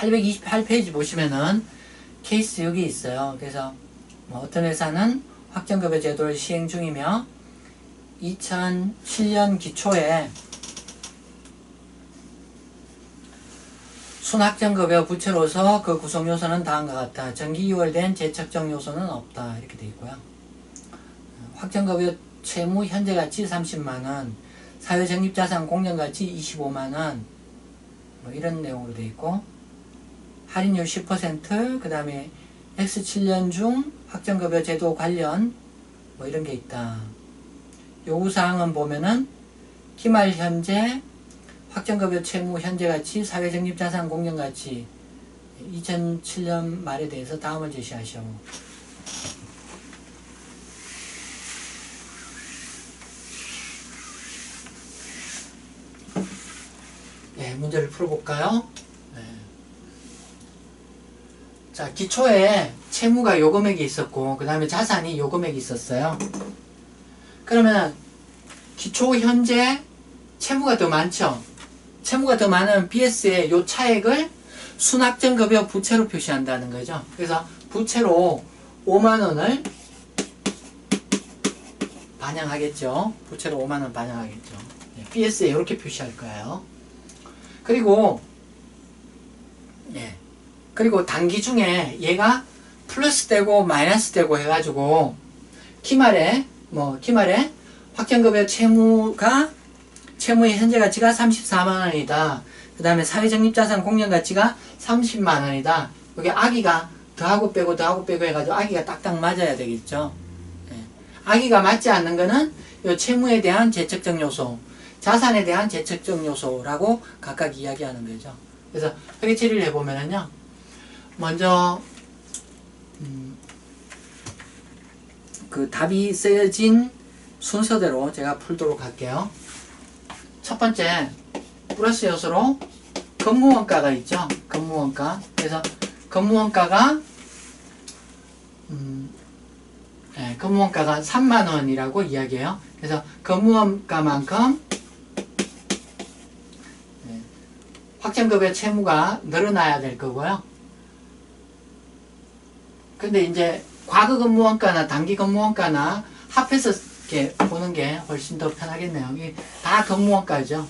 828페이지 보시면은 케이스 여기 있어요. 그래서 뭐 어떤 회사는 확정급여 제도를 시행 중이며 2007년 기초에 순확정급여 부채로서 그 구성요소는 다음과 같다. 정기 6월 된 재측정 요소는 없다. 이렇게 되어 있고요. 확정급여 채무 현재가치 30만원, 사회적립자산 공정가치 25만원, 뭐 이런 내용으로 되어 있고, 할인율 10%, 그 다음에 X7년 중 확정급여 제도 관련 뭐 이런 게 있다. 요구사항은 보면은 기말 현재 확정급여 채무 현재가치, 사회적립자산 공정가치 2007년 말에 대해서 다음을 제시하시오. 네, 문제를 풀어볼까요? 네. 자, 기초에 채무가 요 금액이 있었고 그 다음에 자산이 요 금액이 있었어요. 그러면 기초 현재 채무가 더 많죠? 채무가 더 많은 BS의 요 차액을 순확정급여 부채로 표시한다는 거죠. 그래서 부채로 5만원을 반영하겠죠. 부채로 5만원 반영하겠죠. BS에 이렇게 표시할 거예요. 그리고 그리고 단기 중에 얘가 플러스 되고 마이너스 되고 해가지고 기말에 확정급여 채무의 현재 가치가 34만원이다. 그 다음에 사회적립자산 공정 가치가 30만원이다. 여기 아기가 더하고 빼고 해가지고 아기가 딱딱 맞아야 되겠죠. 아기가 맞지 않는 거는 이 채무에 대한 재측정 요소, 자산에 대한 재측정 요소라고 각각 이야기하는 거죠. 그래서 회계 처리를 해보면은요, 먼저 그 답이 쓰여진 순서대로 제가 풀도록 할게요. 첫 번째, 플러스 요소로 근무원가가 있죠. 근무원가. 그래서 근무원가가 근무원가가 3만원이라고 이야기해요. 그래서 근무원가만큼 확정급여 채무가 늘어나야 될 거고요. 근데 이제 과거 근무원가나 단기 근무원가나 합해서 이렇게 보는 게 훨씬 더 편하겠네요. 이게 다 근무원가죠.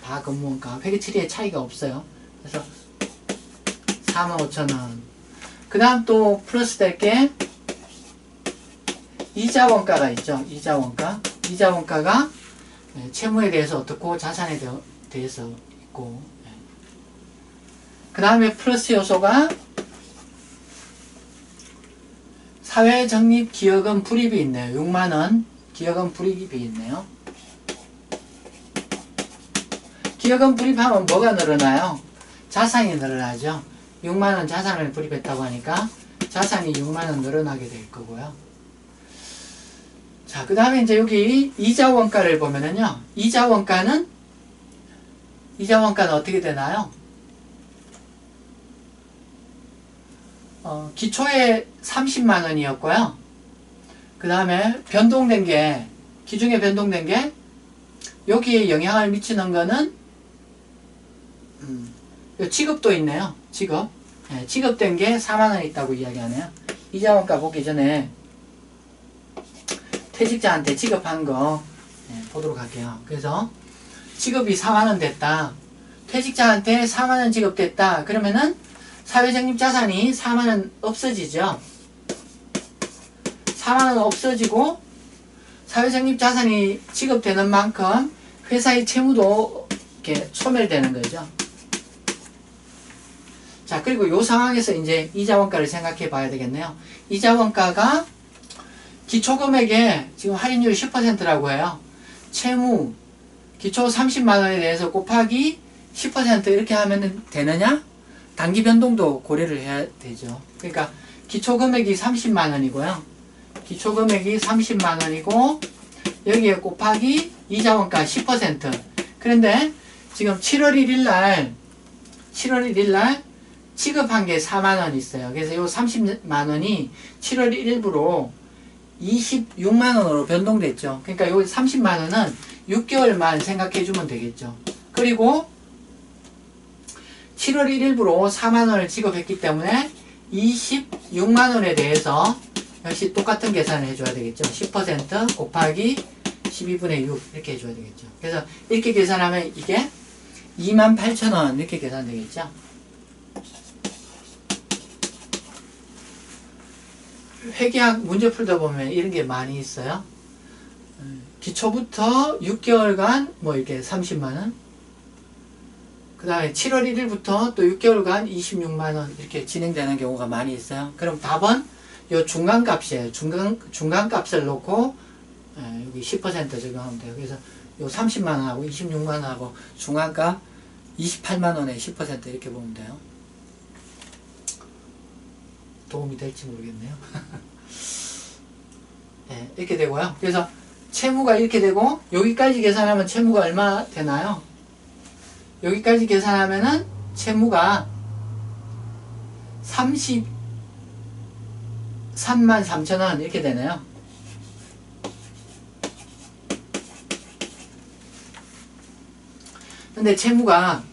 다 근무원가. 회계 처리에 차이가 없어요. 그래서 45,000원. 그 다음 또 플러스 될 게 이자원가가 있죠. 이자원가. 이자원가가 채무에 대해서 어떻고 자산에 대해서 있고. 그 다음에 플러스 요소가 사회적립 기여금 불입이 있네요. 6만원 기여금 불입이 있네요. 기여금 불입하면 뭐가 늘어나요? 자산이 늘어나죠. 6만원 자산을 불입했다고 하니까 자산이 6만원 늘어나게 될 거고요. 자, 그 다음에 이제 여기 이자원가를 보면은요, 이자원가는 어떻게 되나요? 기초에 30만원이었고요. 그 다음에 변동된 게, 기중에 변동된 게, 여기에 영향을 미치는 거는, 지급도 있네요. 지급. 지급된 게 4만원 있다고 이야기하네요. 이자원가 보기 전에 퇴직자한테 지급한 거 보도록 할게요. 그래서 지급이 4만원 됐다. 퇴직자한테 4만원 지급됐다. 그러면은 사회적립자산이 4만원 없어지죠. 4만원 없어지고 사회적립자산이 지급되는 만큼 회사의 채무도 이렇게 소멸되는 거죠. 자, 그리고 이 상황에서 이제 이자원가를 생각해 봐야 되겠네요. 이자원가가 기초금액에 지금 할인율 10%라고 해요. 채무, 기초 30만원에 대해서 곱하기 10% 이렇게 하면 되느냐? 단기 변동도 고려를 해야 되죠. 그러니까 기초금액이 30만원이고요. 기초금액이 30만원이고 여기에 곱하기 이자원가 10%. 그런데 지금 7월 1일날 지급한 게 4만원 있어요. 그래서 이 30만원이 7월 1일부로 26만원으로 변동됐죠. 그러니까 여기 30만원은 6개월만 생각해 주면 되겠죠. 그리고 7월 1일부로 4만원을 지급했기 때문에 26만원에 대해서 역시 똑같은 계산을 해줘야 되겠죠. 10% 곱하기 12분의 6 이렇게 해줘야 되겠죠. 그래서 이렇게 계산하면 이게 28,000원 이렇게 계산되겠죠. 회계학 문제 풀다 보면 이런 게 많이 있어요. 기초부터 6개월간 뭐 이렇게 30만원, 그 다음에 7월 1일부터 또 6개월간 26만원 이렇게 진행되는 경우가 많이 있어요. 그럼 답은 요 중간값이에요. 중간값을 놓고 여기 10% 적용하면 돼요. 그래서 요 30만원하고 26만원하고 중간값 28만원에 10% 이렇게 보면 돼요. 도움이 될지 모르겠네요. 네, 이렇게 되고요. 그래서 채무가 이렇게 되고 여기까지 계산하면 채무가 얼마 되나요? 여기까지 계산하면은 채무가 33만3천원 이렇게 되네요. 근데 채무가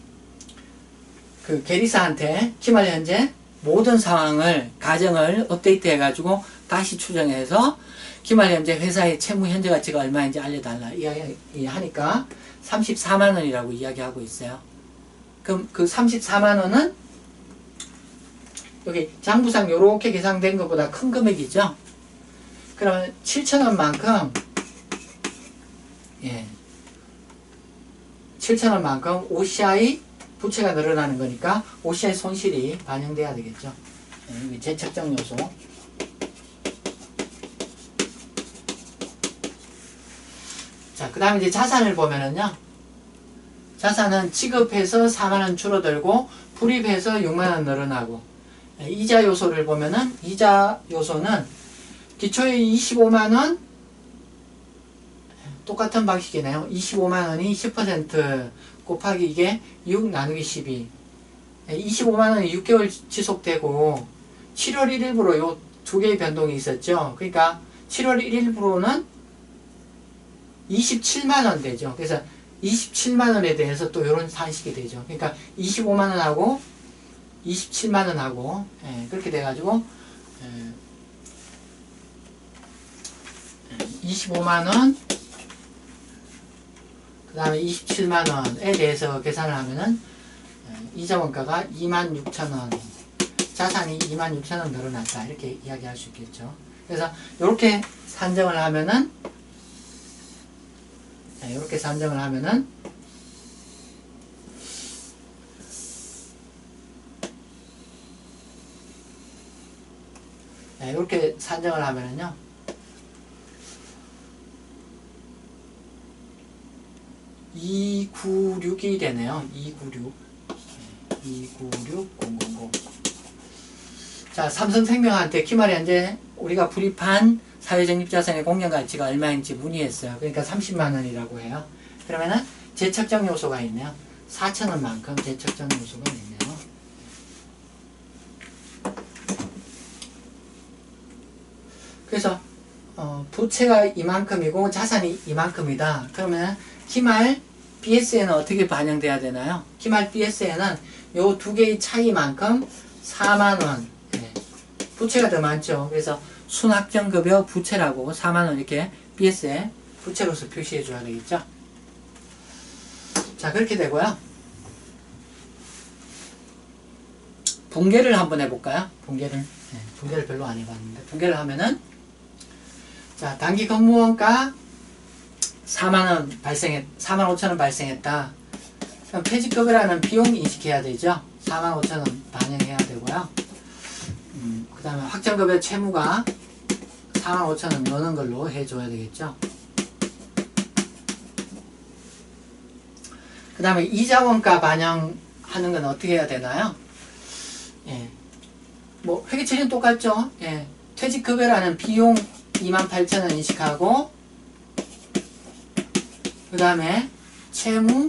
그 계리사한테 기말 현재 모든 상황을 가정을 업데이트 해가지고 다시 추정해서 기말 현재 회사의 채무 현재 가치가 얼마인지 알려달라 이야기하니까 34만원이라고 이야기하고 있어요. 그럼 그 34만원은 여기 장부상 요렇게 계산된 것보다 큰 금액이죠. 그러면 7천원만큼 7천원만큼 OCI 부채가 늘어나는 거니까 OCI 손실이 반영돼야 되겠죠. 여기 재측정 요소. 자, 그 다음에 이제 자산을 보면은요. 자산은 지급해서 4만원 줄어들고 불입해서 6만원 늘어나고, 이자 요소를 보면은 이자 요소는 기초에 25만원 똑같은 방식이네요. 25만원이 10% 곱하기 이게 6 나누기 12. 25만원이 6개월 지속되고 7월 1일부로 요 두 개의 변동이 있었죠. 그러니까 7월 1일부로는 27만원 되죠. 그래서 27만원에 대해서 또 요런 산식이 되죠. 그러니까 25만원하고 27만원하고 그렇게 돼가지고 25만원 그 다음에 27만원에 대해서 계산을 하면은 이자 원가가 26,000원, 자산이 26,000원 늘어났다 이렇게 이야기할 수 있겠죠. 그래서 이렇게 산정을 하면은 이렇게 산정을 하면은 이렇게 산정을 하면은요 296이 되네요. 296 000. 자, 삼성생명한테 기말에 현재 우리가 불입한 사회적립자산의 공연가치가 얼마인지 문의했어요. 그러니까 30만원이라고 해요. 그러면은 재측정 요소가 있네요. 4천원만큼 재측정 요소가 있네요. 그래서 부채가 이만큼이고 자산이 이만큼이다. 그러면 기말 BS에는 어떻게 반영돼야 되나요? 기말 BS에는 요 두 개의 차이만큼 4만원 부채가 더 많죠. 그래서 순확정급여 부채라고 4만원 이렇게 BS에 부채로서 표시해 줘야 되겠죠. 자, 그렇게 되고요. 분계를 한번 해볼까요? 분계를 별로 안 해봤는데 분계를 하면은 자, 단기 근무원가 4만 5천원 발생했다. 그럼 퇴직급여라는 비용 인식해야 되죠. 4만 5천원 반영해야 되고요. 그 다음에 확정급여 채무가 4만 5천원 넣는 걸로 해줘야 되겠죠. 그 다음에 이자원가 반영하는 건 어떻게 해야 되나요? 뭐 회계처리는 똑같죠. 퇴직급여라는 비용 28,000원 인식하고 그 다음에 채무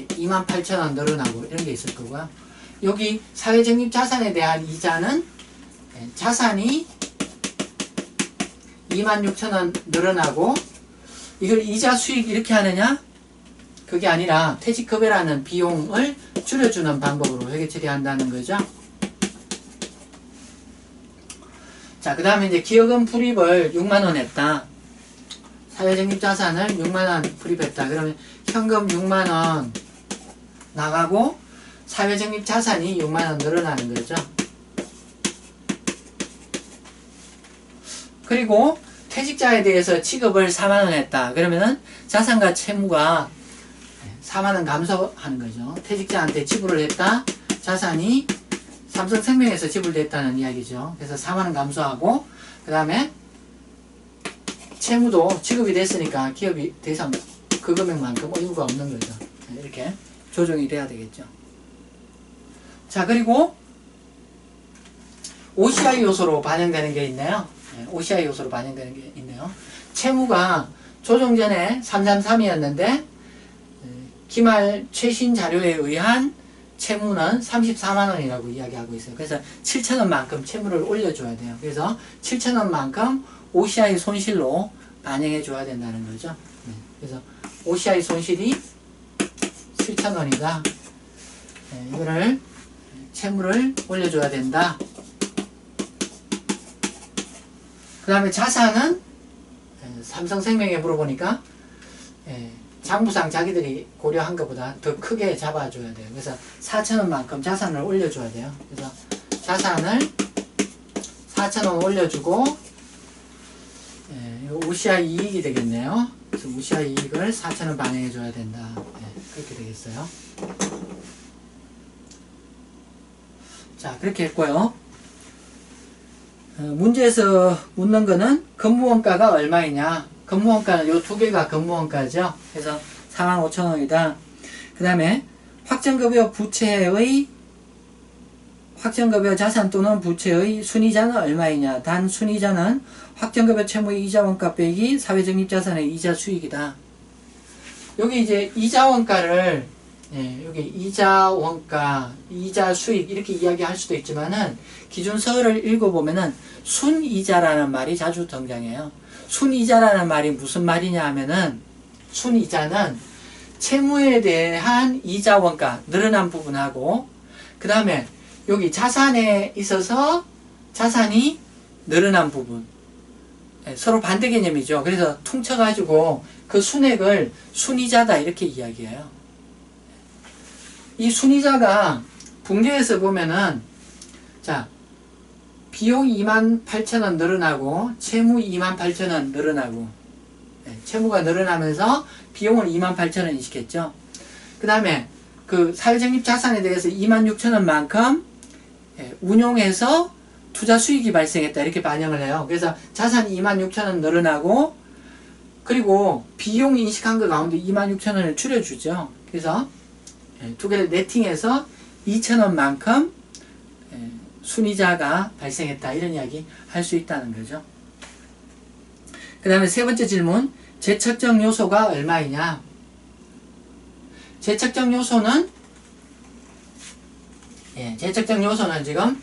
28,000원 늘어나고 이런 게 있을 거고요. 여기 사회적립자산에 대한 이자는 자산이 26,000원 늘어나고 이걸 이자 수익 이렇게 하느냐 그게 아니라 퇴직급여라는 비용을 줄여주는 방법으로 회계 처리한다는 거죠. 자, 그 다음에 이제 기여금 불입을 6만원 했다. 사회적립자산을 6만원 불입했다. 그러면 현금 6만원 나가고 사회적립자산이 6만원 늘어나는 거죠. 그리고 퇴직자에 대해서 지급을 4만원 했다. 그러면은 자산과 채무가 4만원 감소하는 거죠. 퇴직자한테 지불을 했다. 자산이 삼성생명에서 지불됐다는 이야기죠. 그래서 4만원 감소하고 그 다음에 채무도 지급이 됐으니까 기업이 더 이상 그 금액만큼 의무가 없는 거죠. 이렇게 조정이 돼야 되겠죠. 자, 그리고 OCI 요소로 반영되는 게 있네요. OCI 요소로 반영되는 게 있네요. 채무가 조정 전에 333이었는데 기말 최신 자료에 의한 채무는 34만원이라고 이야기하고 있어요. 그래서 7천원만큼 채무를 올려줘야 돼요. 그래서 7천원만큼 OCI 손실로 반영해 줘야 된다는 거죠. 그래서 OCI 손실이 7천원이다. 이거를 채무를 올려줘야 된다. 그 다음에 자산은 삼성생명에 물어보니까 장부상 자기들이 고려한 것보다 더 크게 잡아줘야 돼요. 그래서 4천원만큼 자산을 올려줘야 돼요. 그래서 자산을 4천원 올려주고 OCI 이익이 되겠네요. 그래서 OCI 이익을 4천원 반영해줘야 된다. 그렇게 되겠어요. 자, 그렇게 했고요. 문제에서 묻는 거는 근무원가가 얼마이냐. 근무원가는 요 두 개가 근무원가죠. 그래서 45,000원이다. 그 다음에 확정급여 자산 또는 부채의 순이자는 얼마이냐. 단 순이자는 확정급여 채무의 이자원가 빼기 사회적립자산의 이자 수익이다. 여기 이제 이자원가를 여기 이자원가, 이자 수익 이렇게 이야기할 수도 있지만은 기준서를 읽어보면은 순이자라는 말이 자주 등장해요. 순이자라는 말이 무슨 말이냐 하면은 순이자는 채무에 대한 이자원가 늘어난 부분하고 그 다음에 여기 자산에 있어서 자산이 늘어난 부분 서로 반대 개념이죠. 그래서 퉁쳐가지고 그 순액을 순이자다 이렇게 이야기해요. 이 순이자가 분계에서 보면은 자 비용 28,000원 늘어나고 채무 28,000원 늘어나고 채무가 늘어나면서 비용을 28,000원 시켰죠. 그 다음에 그 사회적립자산에 대해서 26,000원만큼 운용해서 투자 수익이 발생했다 이렇게 반영을 해요. 그래서 자산이 26,000원 늘어나고 그리고 비용 인식한 것 가운데 26,000원을 줄여주죠. 그래서 두 개를 네팅해서 2,000원만큼 순이자가 발생했다 이런 이야기 할 수 있다는 거죠. 그 다음에 세 번째 질문, 재척정 요소가 얼마이냐. 재척정 요소는 지금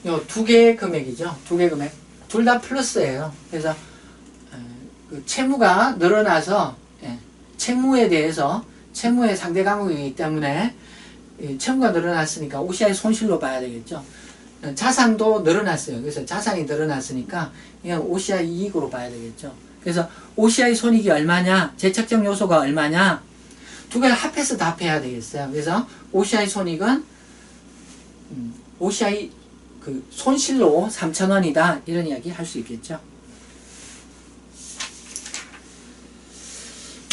요 두 개의 금액이죠. 두 개 금액 둘 다 플러스예요. 그래서 그 채무가 늘어나서 채무에 대해서 채무의 상대 과목이기 때문에 채무가 늘어났으니까 OCI 손실로 봐야 되겠죠. 자산도 늘어났어요. 그래서 자산이 늘어났으니까 이건 OCI 이익으로 봐야 되겠죠. 그래서 OCI 손익이 얼마냐, 재척정 요소가 얼마냐, 두 개를 합해서 답해야 되겠어요. 그래서 OCI 손익은 OCI 그 손실로 3,000원이다 이런 이야기 할 수 있겠죠.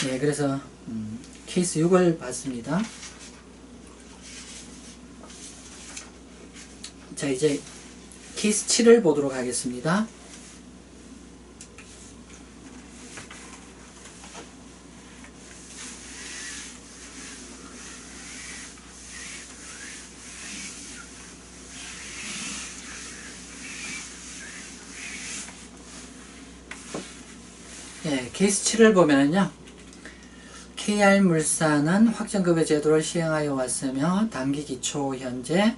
네, 그래서 케이스 6을 봤습니다. 자, 이제 케이스 7을 보도록 하겠습니다. 네, 케이스 7을 보면은요. KR물산은 확정급여 제도를 시행하여 왔으며 단기 기초 현재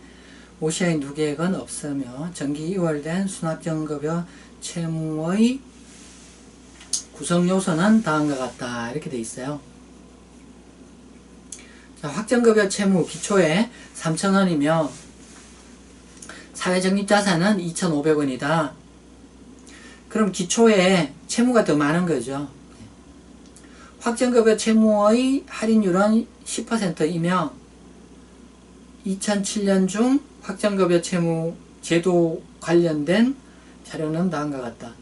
OCI 누계액은 없으며 정기 2월 된 순확정급여 채무의 구성 요소는 다음과 같다 이렇게 돼 있어요. 확정급여 채무 기초에 3,000원이며 사회적립자산은 2,500원이다. 그럼 기초에 채무가 더 많은 거죠. 확정급여 채무의 할인율은 10%이며 2007년 중 확정급여 채무 제도 관련된 자료는 다음과 같다.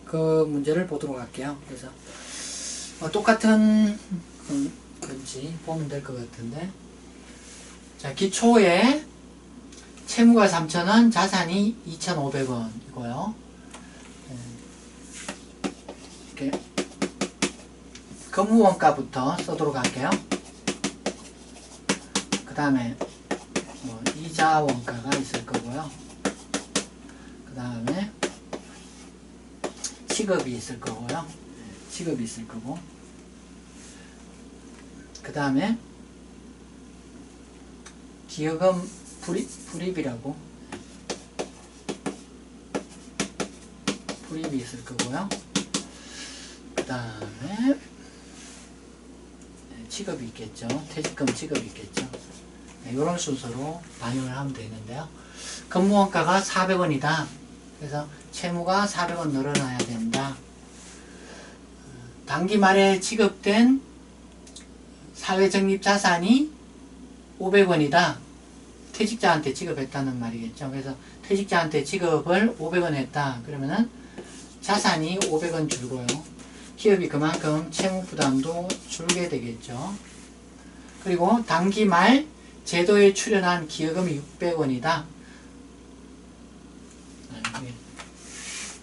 그 문제를 보도록 할게요. 그래서 똑같은 건지 보면 될 것 같은데, 자, 기초에 채무가 3,000원, 자산이 2,500원이고요. 이렇게 근무원가부터 써도록 할게요. 그 다음에 이자 원가가 있을 거고요. 그 다음에 취급이 있을 거고요. 취급이 있을 거고, 그 다음에 기여금 불입이라고 불입이 있을 거고요. 그 다음에 취급이 있겠죠. 퇴직금 취급이 있겠죠. 이런 순서로 반영을 하면 되는데요. 근무원가가 400원이다. 그래서 채무가 400원 늘어나야 된다. 단기 말에 지급된 사회적립자산이 500원이다. 퇴직자한테 지급했다는 말이겠죠. 그래서 퇴직자한테 지급을 500원 했다. 그러면은 자산이 500원 줄고요. 기업이 그만큼 채무 부담도 줄게 되겠죠. 그리고 단기 말 제도에 출연한 기여금이 600원이다.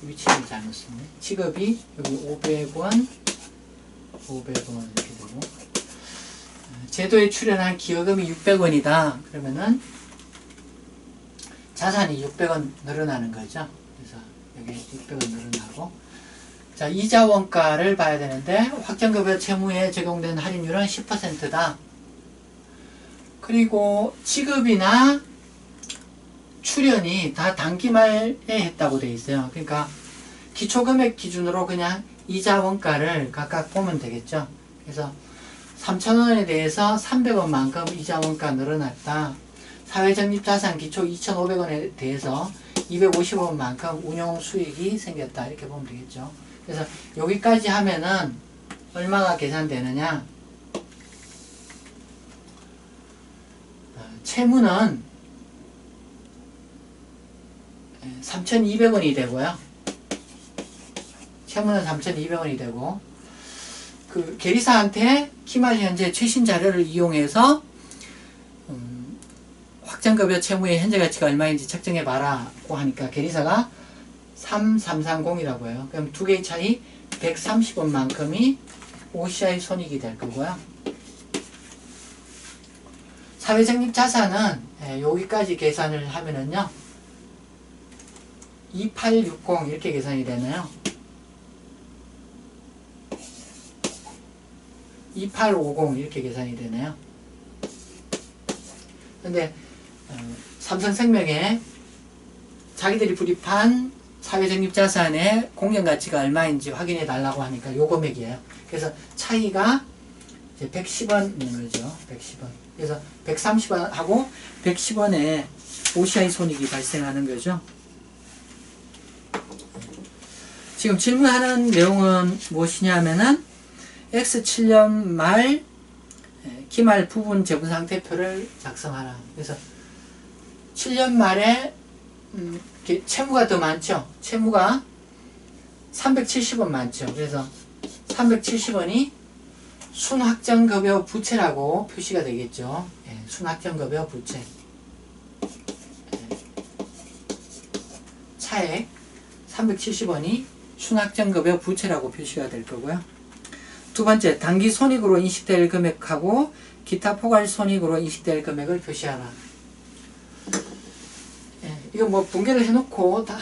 위치를 잘못 썼네. 지급이 여기 500원, 500원 이렇게 되고, 제도에 출연한 기여금이 600원이다. 그러면은 자산이 600원 늘어나는 거죠. 그래서 여기 600원 늘어나고, 자, 이자 원가를 봐야 되는데 확정급여 채무에 적용된 할인율은 10%다. 그리고 지급이나 출연이 다 단기 말에 했다고 되어 있어요. 그러니까 기초금액 기준으로 그냥 이자 원가를 각각 보면 되겠죠. 그래서 3,000원에 대해서 300원만큼 이자 원가 늘어났다. 사회적립자산 기초 2,500원에 대해서 250원만큼 운용 수익이 생겼다. 이렇게 보면 되겠죠. 그래서 여기까지 하면은 얼마가 계산되느냐? 채무는 3,200원이 되고요. 채무는 3,200원이 되고, 그 계리사한테 기말 현재 최신 자료를 이용해서 확정급여 채무의 현재 가치가 얼마인지 측정해 봐라고 하니까 계리사가 3330이라고 해요. 그럼 두 개의 차이 130원만큼이 OCI 손익이 될 거고요. 사회적립자산은 여기까지 계산을 하면은요 2860 이렇게 계산이 되나요? 2850 이렇게 계산이 되네요. 근데 삼성생명에 자기들이 불입한 사회적립자산의 공정가치가 얼마인지 확인해 달라고 하니까 요 금액이에요. 그래서 차이가 이제 110원 있는 거죠. 110원. 그래서 130원하고 110원에 OCI 손익이 발생하는 거죠. 지금 질문하는 내용은 무엇이냐면은 X7년 말 기말 부분 재무상태표를 작성하라. 그래서 7년 말에 채무가 더 많죠. 채무가 370원 많죠. 그래서 370원이 순확정급여 부채라고 표시가 되겠죠. 순확정급여 부채. 차액 370원이 순확정급여 부채라고 표시가 될 거고요. 두 번째, 단기 손익으로 인식될 금액하고 기타 포괄 손익으로 인식될 금액을 표시하라. 이거 뭐 분개를 해놓고 다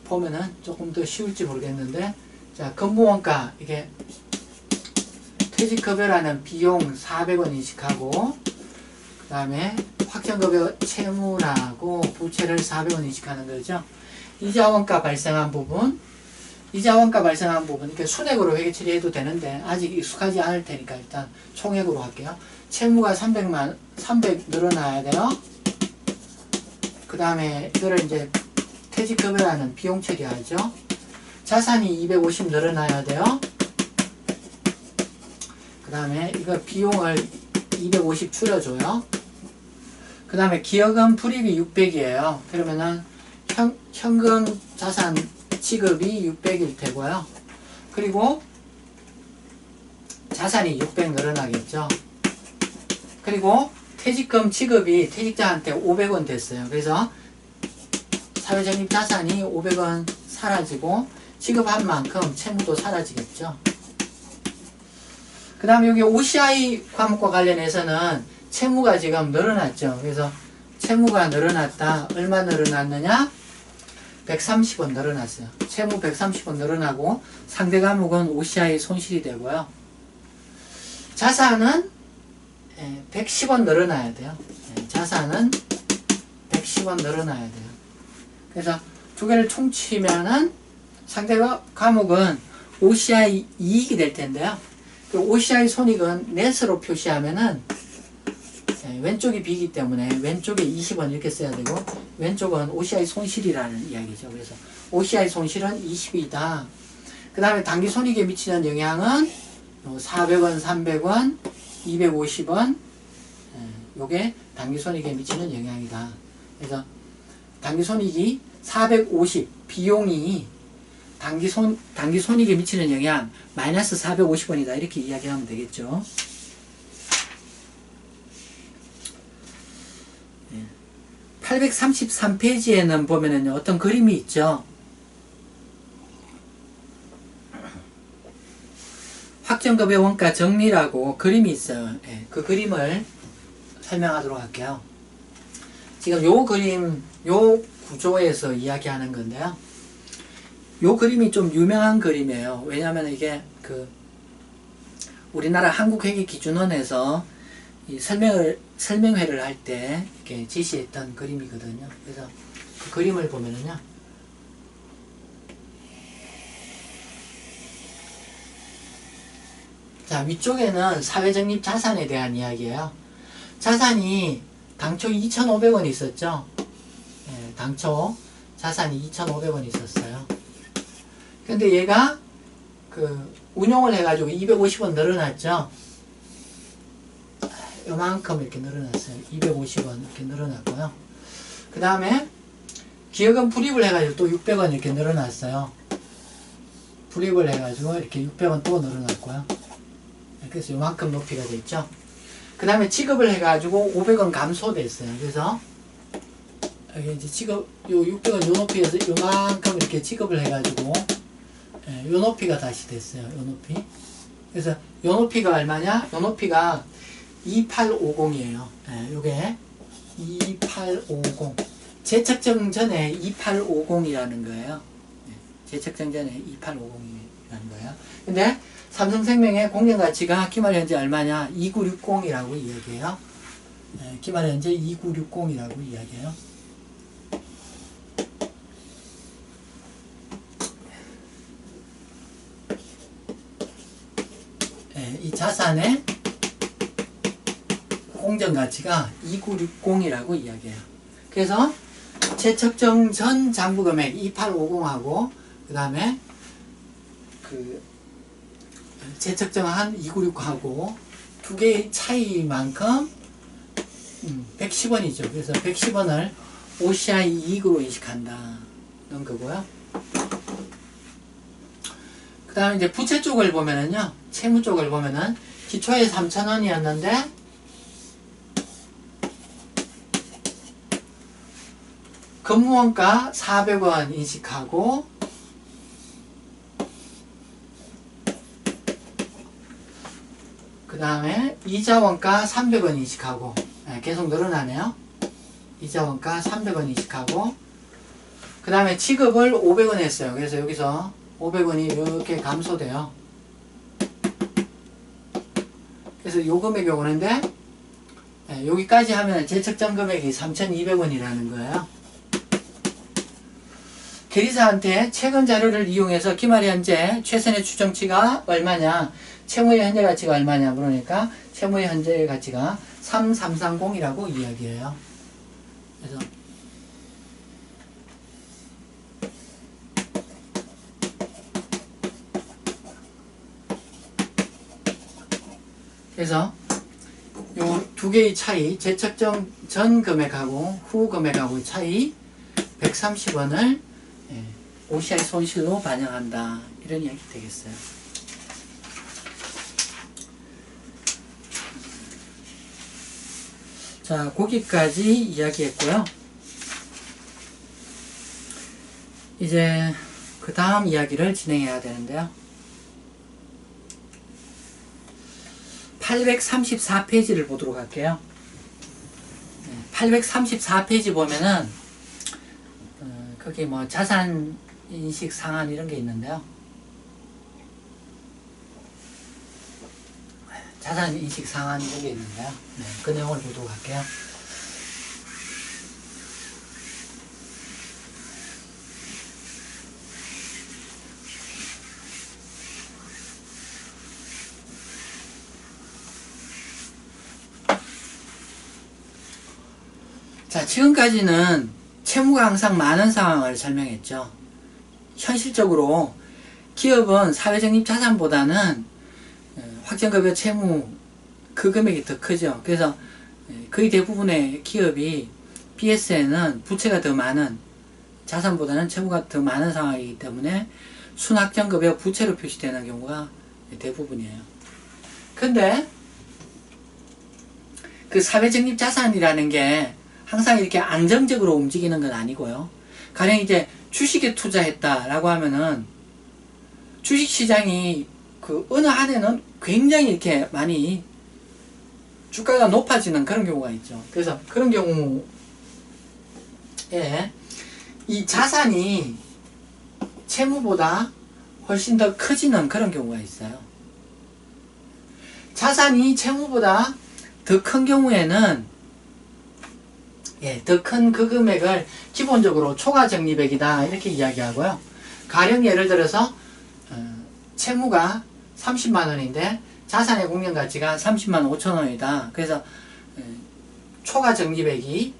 보면은 조금 더 쉬울지 모르겠는데, 자, 근무원가 이게 퇴직급여라는 비용 400원 인식하고, 그 다음에 확정급여 채무라고 부채를 400원 인식하는 거죠. 이자원가 발생한 부분 이자 원가 발생한 부분, 이렇게 순액으로 회계 처리해도 되는데 아직 익숙하지 않을 테니까 일단 총액으로 할게요. 채무가 300 늘어나야 돼요. 그 다음에 이거를 이제 퇴직급여라는 비용 처리하죠. 자산이 250 늘어나야 돼요. 그 다음에 이거 비용을 250 줄여줘요. 그 다음에 기여금 불입이 600이에요. 그러면은 현금 자산 지급이 600일 테고요. 그리고 자산이 600 늘어나겠죠. 그리고 퇴직금 지급이 퇴직자한테 500원 됐어요. 그래서 사회적립 자산이 500원 사라지고 지급한 만큼 채무도 사라지겠죠. 그 다음에 여기 OCI 과목과 관련해서는 채무가 지금 늘어났죠. 그래서 채무가 늘어났다. 얼마 늘어났느냐? 130원 늘어났어요. 채무 130원 늘어나고 상대 과목은 OCI 손실이 되고요. 자산은 110원 늘어나야 돼요. 자산은 110원 늘어나야 돼요. 그래서 두 개를 총치면은 상대 과목은 OCI 이익이 될 텐데요. 그 OCI 손익은 넷으로 표시하면은 왼쪽이 B이기 때문에 왼쪽에 20원 이렇게 써야 되고 왼쪽은 OCI 손실이라는 이야기죠. 그래서 OCI 손실은 20이다. 그 다음에 당기손익에 미치는 영향은 400원, 300원, 250원 요게 당기손익에 미치는 영향이다. 그래서 당기손익이 450 비용이 당기손익에 미치는 영향 마이너스 450원이다. 이렇게 이야기하면 되겠죠. 833페이지에는 보면은 어떤 그림이 있죠. 확정급여 원가 정리라고 그림이 있어요. 그 그림을 설명하도록 할게요. 지금 요 그림, 요 구조에서 이야기하는 건데요. 요 그림이 좀 유명한 그림이에요. 왜냐하면 이게 우리나라 한국회계기준원에서 이 설명회를 할 때 이렇게 제시했던 그림이거든요. 그래서 그 그림을 보면은요. 자, 위쪽에는 사회적립 자산에 대한 이야기예요. 자산이 당초 2,500원 있었죠. 당초 자산이 2,500원 있었어요. 근데 얘가 운용을 해가지고 250원 늘어났죠. 요만큼 이렇게 늘어났어요. 250원 이렇게 늘어났고요. 그 다음에 기여금 불입을 해가지고 또 600원 이렇게 늘어났어요. 불입을 해가지고 이렇게 600원 또 늘어났고요. 그래서 요만큼 높이가 됐죠. 그 다음에 지급을 해가지고 500원 감소됐어요. 그래서 여기 이제 지급 요 600원 요 높이에서 요만큼 이렇게 지급을 해가지고 요 높이가 다시 됐어요. 요 높이. 그래서 요 높이가 얼마냐? 요 높이가 2850이에요. 요게 2850. 재책정 전에 2850이라는 거예요. 재책정 전에 2850이라는 거예요. 근데 삼성생명의 공정가치가 기말 현재 얼마냐? 2960이라고 이야기해요. 기말 현재 2960이라고 이야기해요. 이 자산의 공정가치가 2960이라고 이야기해요. 그래서 재책정 전 장부금액 2850하고 그 다음에 재책정한 2969하고 두 개의 차이만큼 110원이죠. 그래서 110원을 OCI 이익으로 인식한다는 거고요. 그 다음에 이제 부채 쪽을 보면은요, 채무 쪽을 보면은 기초에 3,000원이었는데 근무원가 400원 인식하고 그 다음에 이자원가 300원 인식하고 계속 늘어나네요. 이자원가 300원 인식하고 그 다음에 지급을 500원 했어요. 그래서 여기서 500원이 이렇게 감소돼요. 그래서 요 금액이 오는데 여기까지 하면 재책정 금액이 3,200원이라는 거예요. 계리사한테 최근 자료를 이용해서 기말 현재 최선의 추정치가 얼마냐, 채무의 현재 가치가 얼마냐 물으니까 채무의 현재 가치가 3330이라고 이야기해요. 그래서 요 두 개의 차이, 재측정 전 금액하고 후 금액하고의 차이 130원을 OCI 손실로 반영한다. 이런 이야기 되겠어요. 자, 거기까지 이야기했고요. 이제 그 다음 이야기를 진행해야 되는데요. 834페이지를 보도록 할게요. 834페이지 보면은 거기 뭐 자산 인식 상한 이런 게 있는데요. 자산 인식 상한 이런 게 있는데요. 네, 그 내용을 보도록 할게요. 자, 지금까지는 채무가 항상 많은 상황을 설명했죠. 현실적으로 기업은 사회적립 자산보다는 확정급여 채무 그 금액이 더 크죠. 그래서 거의 대부분의 기업이 BS에는 부채가 더 많은, 자산보다는 채무가 더 많은 상황이기 때문에 순확정급여 부채로 표시되는 경우가 대부분이에요. 근데 그 사회적립 자산이라는 게 항상 이렇게 안정적으로 움직이는 건 아니고요. 가령 이제 주식에 투자했다라고 하면은 주식시장이 그 어느 한 해는 굉장히 이렇게 많이 주가가 높아지는 그런 경우가 있죠. 그래서 그런 경우에 이 자산이 채무보다 훨씬 더 커지는 그런 경우가 있어요. 자산이 채무보다 더 큰 경우에는 더 큰 그 금액을 기본적으로 초과적립액이다 이렇게 이야기하고요. 가령 예를 들어서 채무가 30만원인데 자산의 공정가치가 30만 5천원이다. 그래서 초과적립액이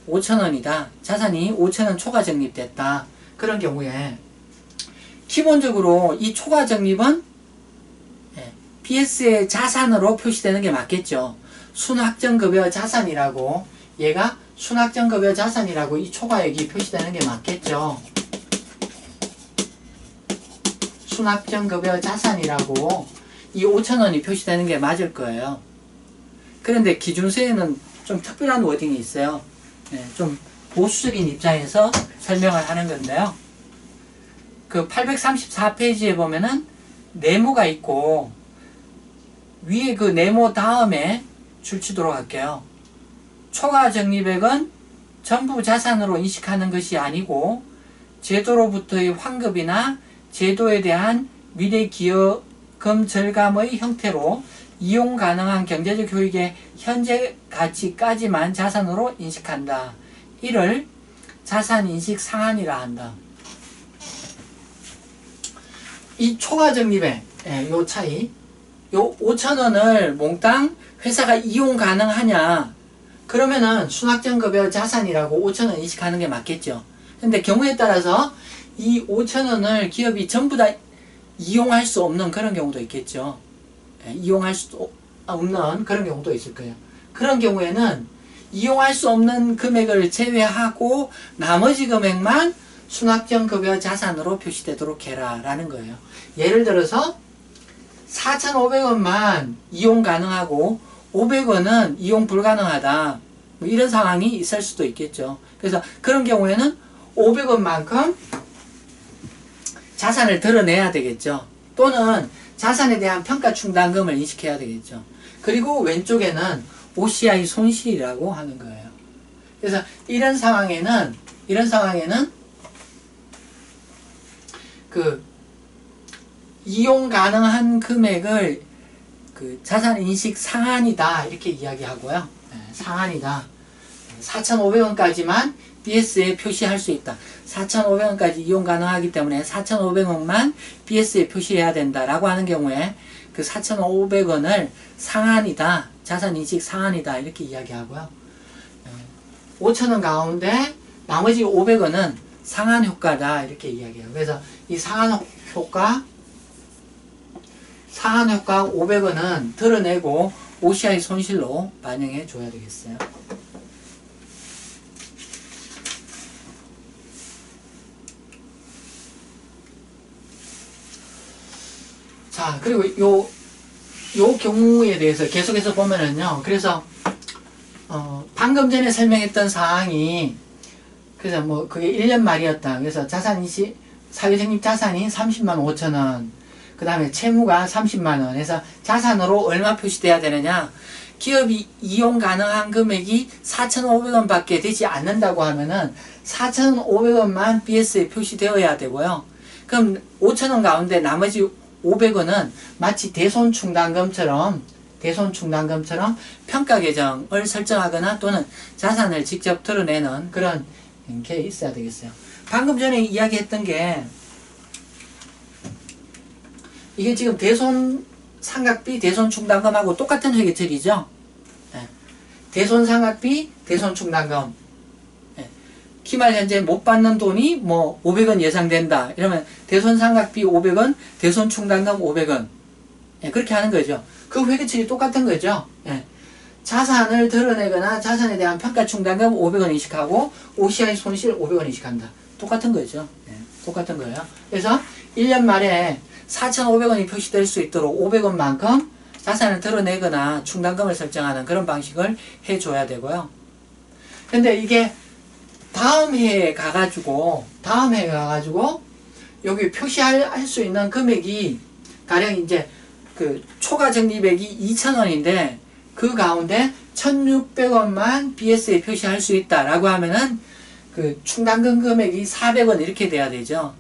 5천원이다. 자산이 5천원 초과적립됐다. 그런 경우에 기본적으로 이 초과적립은 BS의 자산으로 표시되는 게 맞겠죠. 순확정급여 자산이라고, 얘가 순확정급여 자산이라고 이 초과액이 표시되는 게 맞겠죠. 순확정급여 자산이라고 이 5천원이 표시되는 게 맞을 거예요. 그런데 기준서에는 좀 특별한 워딩이 있어요. 좀 보수적인 입장에서 설명을 하는 건데요. 그 834페이지에 보면은 네모가 있고 위에 그 네모 다음에 줄치도록 할게요. 초과적립액은 전부 자산으로 인식하는 것이 아니고 제도로부터의 환급이나 제도에 대한 미래 기여금 절감의 형태로 이용 가능한 경제적 효익의 현재 가치까지만 자산으로 인식한다. 이를 자산인식 상한이라 한다. 이 초과적립액, 요 차이, 요 5천원을 몽땅 회사가 이용 가능하냐, 그러면은 순확정급여 자산이라고 5천원 인식하는 게 맞겠죠. 근데 경우에 따라서 이 5천원을 기업이 전부 다 이용할 수 없는 그런 경우도 있겠죠. 이용할 수 없는 그런 경우도 있을 거예요. 그런 경우에는 이용할 수 없는 금액을 제외하고 나머지 금액만 순확정급여 자산으로 표시되도록 해라 라는 거예요. 예를 들어서 4,500원만 이용 가능하고 500원은 이용 불가능하다, 뭐 이런 상황이 있을 수도 있겠죠. 그래서 그런 경우에는 500원만큼 자산을 드러내야 되겠죠. 또는 자산에 대한 평가 충당금을 인식해야 되겠죠. 그리고 왼쪽에는 OCI 손실이라고 하는 거예요. 그래서 이런 상황에는 그 이용 가능한 금액을 그 자산 인식 상한이다 이렇게 이야기하고요. 상한이다. 4,500원까지만 BS에 표시할 수 있다. 4,500원까지 이용 가능하기 때문에 4,500원만 BS에 표시해야 된다라고 하는 경우에 그 4,500원을 상한이다. 자산인식 상한이다. 이렇게 이야기하고요. 5,000원 가운데 나머지 500원은 상한 효과다. 이렇게 이야기해요. 그래서 이 상한 효과 500원은 드러내고 OCI 손실로 반영해 줘야 되겠어요. 자, 그리고 요 경우에 대해서 계속해서 보면은요. 그래서 방금 전에 설명했던 사항이 그래서 뭐 그게 1년 말이었다. 그래서 자산인식 사회적립 자산이 30만 5천원, 그 다음에 채무가 30만원 해서 자산으로 얼마 표시돼야 되느냐. 기업이 이용 가능한 금액이 4,500원 밖에 되지 않는다고 하면은 4,500원만 BS에 표시되어야 되고요. 그럼 5,000원 가운데 나머지 500원은 마치 대손충당금처럼 평가 계정을 설정하거나 또는 자산을 직접 드러내는 그런 게 있어야 되겠어요. 방금 전에 이야기했던 게 이게 지금 대손상각비, 대손충당금하고 똑같은 회계처리죠. 네. 대손상각비, 대손충당금. 네. 기말 현재 못 받는 돈이 뭐 500원 예상된다. 이러면 대손상각비 500원, 대손충당금 500원. 네. 그렇게 하는 거죠. 그 회계처리 똑같은 거죠. 네. 자산을 드러내거나 자산에 대한 평가충당금 500원 인식하고 OCI 손실 500원 인식한다. 똑같은 거죠. 네. 똑같은 거예요. 그래서 1년 말에 4,500원이 표시될 수 있도록 500원만큼 자산을 드러내거나 충당금을 설정하는 그런 방식을 해줘야 되고요. 근데 이게 다음 해에 가가지고 여기 표시할 수 있는 금액이 가령 이제 그 초과 적립액이 2,000원인데 그 가운데 1,600원만 BS에 표시할 수 있다라고 하면은 그 충당금 금액이 400원 이렇게 돼야 되죠.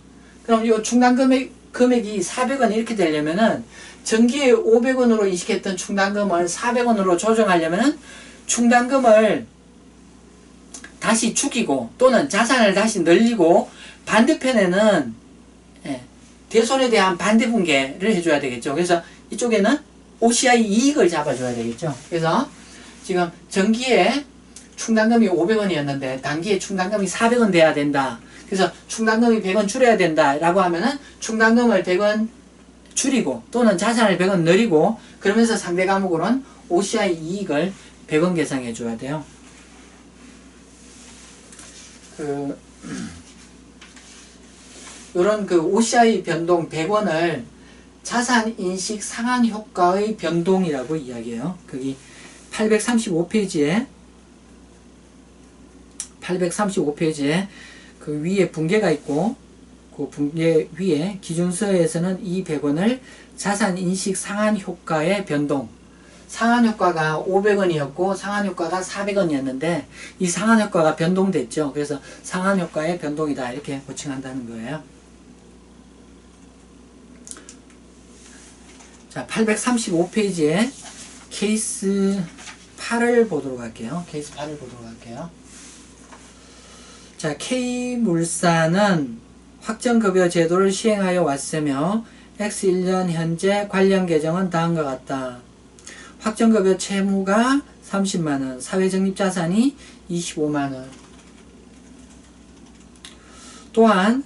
그럼 이 충당금 금액이 400원 이렇게 되려면은 전기에 500원으로 인식했던 충당금을 400원으로 조정하려면은 충당금을 다시 죽이고 또는 자산을 다시 늘리고 반대편에는 대손에 대한 반대 분괴를 해줘야 되겠죠. 그래서 이쪽에는 OCI 이익을 잡아줘야 되겠죠. 그래서 지금 전기에 충당금이 500원이었는데 단기에 충당금이 400원 돼야 된다. 그래서 충당금이 100원 줄여야 된다 라고 하면은 충당금을 100원 줄이고 또는 자산을 100원 늘리고 그러면서 상대 과목으로는 OCI 이익을 100원 계산해 줘야 돼요. 요런 그 OCI 변동 100원을 자산인식 상한 효과의 변동이라고 이야기해요. 거기 835페이지에 그 위에 분계가 있고 그 분계 위에 기준서에서는 이 100원을 자산인식 상한 효과의 변동, 상한 효과가 500원이었고 상한 효과가 400원이었는데 이 상한 효과가 변동됐죠. 그래서 상한 효과의 변동이다 이렇게 호칭한다는 거예요. 자, 835페이지에 케이스 8을 보도록 할게요. 케이스 8을 보도록 할게요. 자, K물산은 확정급여 제도를 시행하여 왔으며 X1년 현재 관련 계정은 다음과 같다. 확정급여 채무가 30만원, 사회적립자산이 25만원. 또한